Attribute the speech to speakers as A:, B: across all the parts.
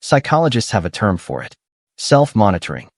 A: Psychologists have a term for it: self-monitoring.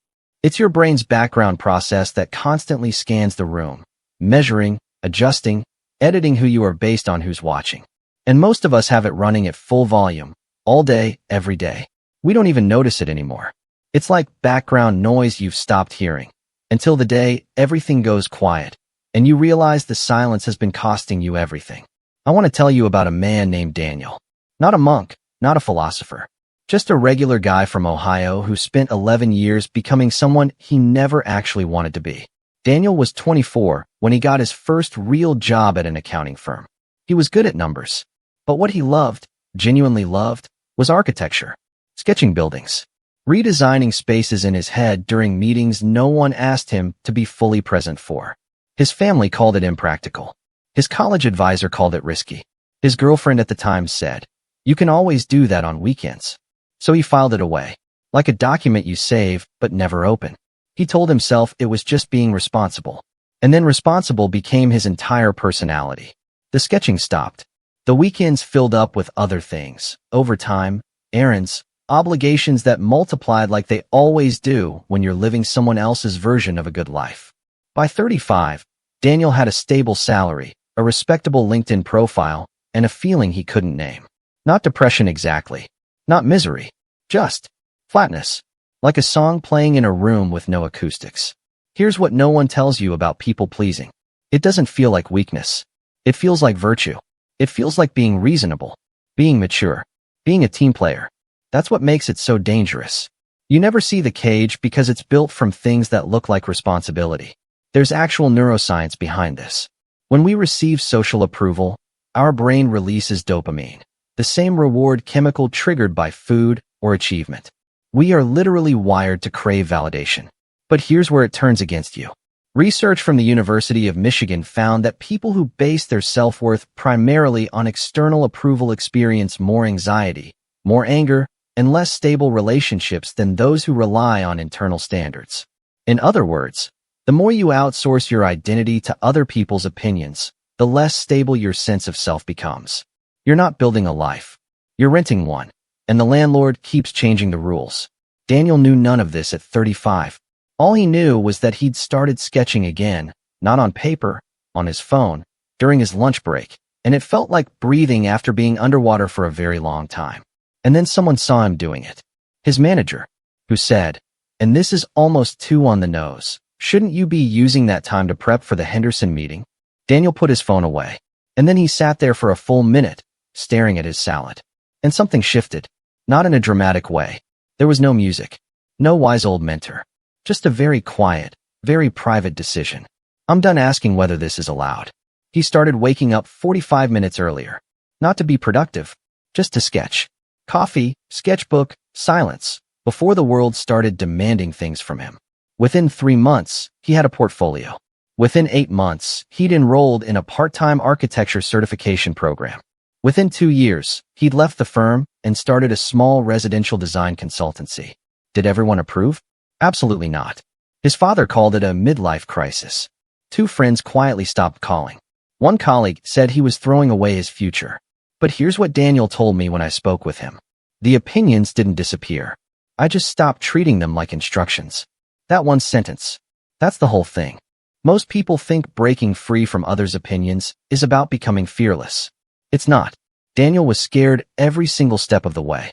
A: It's your brain's background process that constantly scans the room, measuring, adjusting, editing who you are based on who's watching. And most of us have it running at full volume, all day, every day. We don't even notice it anymore. It's like background noise you've stopped hearing, until the day everything goes quiet, and you realize the silence has been costing you everything. I want to tell you about a man named Daniel. Not a monk, not a philosopher. Just a regular guy from Ohio who spent 11 years becoming someone he never actually wanted to be. Daniel was 24 when he got his first real job at an accounting firm. He was good at numbers, but what he loved, genuinely loved, was architecture, sketching buildings, redesigning spaces in his head during meetings no one asked him to be fully present for. His family called it impractical. His college advisor called it risky. His girlfriend at the time said, "You can always do that on weekends." So he filed it away, like a document you save but never open. He told himself it was just being responsible. And then responsible became his entire personality. The sketching stopped. The weekends filled up with other things: overtime, errands, obligations that multiplied like they always do when you're living someone else's version of a good life. By 35, Daniel had a stable salary, a respectable LinkedIn profile, and a feeling he couldn't name. Not depression exactly. Not misery. Just flatness. Like a song playing in a room with no acoustics. Here's what no one tells you about people-pleasing. It doesn't feel like weakness. It feels like virtue. It feels like being reasonable, being mature, being a team player. That's what makes it so dangerous. You never see the cage because it's built from things that look like responsibility. There's actual neuroscience behind this. When we receive social approval, our brain releases dopamine, the same reward chemical triggered by food or achievement. We are literally wired to crave validation. But here's where it turns against you. Research from the University of Michigan found that people who base their self-worth primarily on external approval experience more anxiety, more anger, and less stable relationships than those who rely on internal standards. In other words, the more you outsource your identity to other people's opinions, the less stable your sense of self becomes. You're not building a life. You're renting one, and the landlord keeps changing the rules. Daniel knew none of this at 35. All he knew was that he'd started sketching again, not on paper, on his phone, during his lunch break, and it felt like breathing after being underwater for a very long time. And then someone saw him doing it. His manager, who said, "And this is almost too on the nose. Shouldn't you be using that time to prep for the Henderson meeting?" Daniel put his phone away, and then he sat there for a full minute, staring at his salad. And something shifted, not in a dramatic way. There was no music, no wise old mentor, just a very quiet, very private decision. "I'm done asking whether this is allowed." He started waking up 45 minutes earlier, not to be productive, just to sketch. Coffee, sketchbook, silence, before the world started demanding things from him. Within 3 months, he had a portfolio. Within 8 months, he'd enrolled in a part-time architecture certification program. Within 2 years, he'd left the firm and started a small residential design consultancy. Did everyone approve? Absolutely not. His father called it a midlife crisis. 2 friends quietly stopped calling. One colleague said he was throwing away his future. But here's what Daniel told me when I spoke with him. The opinions didn't disappear. I just stopped treating them like instructions. That one sentence. That's the whole thing. Most people think breaking free from others' opinions is about becoming fearless. It's not. Daniel was scared every single step of the way.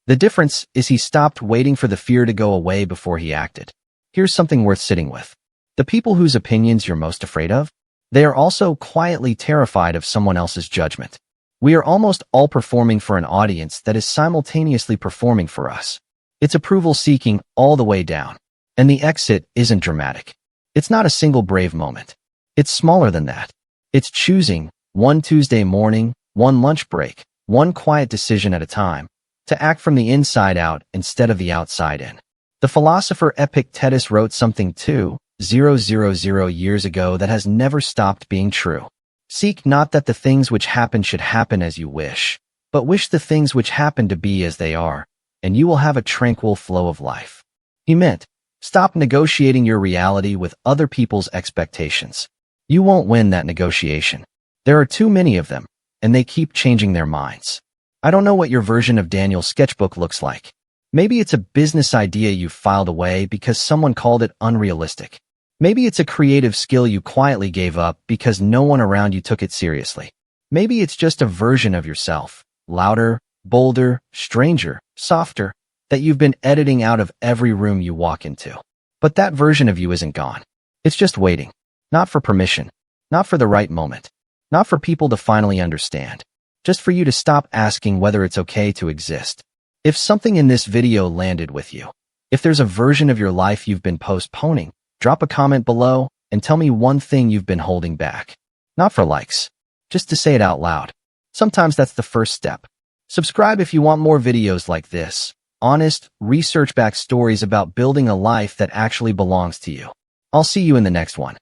A: The difference is he stopped waiting for the fear to go away before he acted. Here's something worth sitting with. The people whose opinions you're most afraid of, they are also quietly terrified of someone else's judgment. We are almost all performing for an audience that is simultaneously performing for us. It's approval-seeking all the way down. And the exit isn't dramatic. It's not a single brave moment. It's smaller than that. It's choosing, one Tuesday morning, one lunch break, one quiet decision at a time, to act from the inside out instead of the outside in. The philosopher Epictetus wrote something 2,000 years ago that has never stopped being true. Seek not that the things which happen should happen as you wish, but wish the things which happen to be as they are, and you will have a tranquil flow of life. He meant, stop negotiating your reality with other people's expectations. You won't win that negotiation. There are too many of them, and they keep changing their minds. I don't know what your version of Daniel's sketchbook looks like. Maybe it's a business idea you filed away because someone called it unrealistic. Maybe it's a creative skill you quietly gave up because no one around you took it seriously. Maybe it's just a version of yourself, louder, bolder, stranger, softer, that you've been editing out of every room you walk into. But that version of you isn't gone. It's just waiting. Not for permission. Not for the right moment. Not for people to finally understand. Just for you to stop asking whether it's okay to exist. If something in this video landed with you, if there's a version of your life you've been postponing, drop a comment below and tell me one thing you've been holding back. Not for likes. Just to say it out loud. Sometimes that's the first step. Subscribe if you want more videos like this. Honest, research-backed stories about building a life that actually belongs to you. I'll see you in the next one.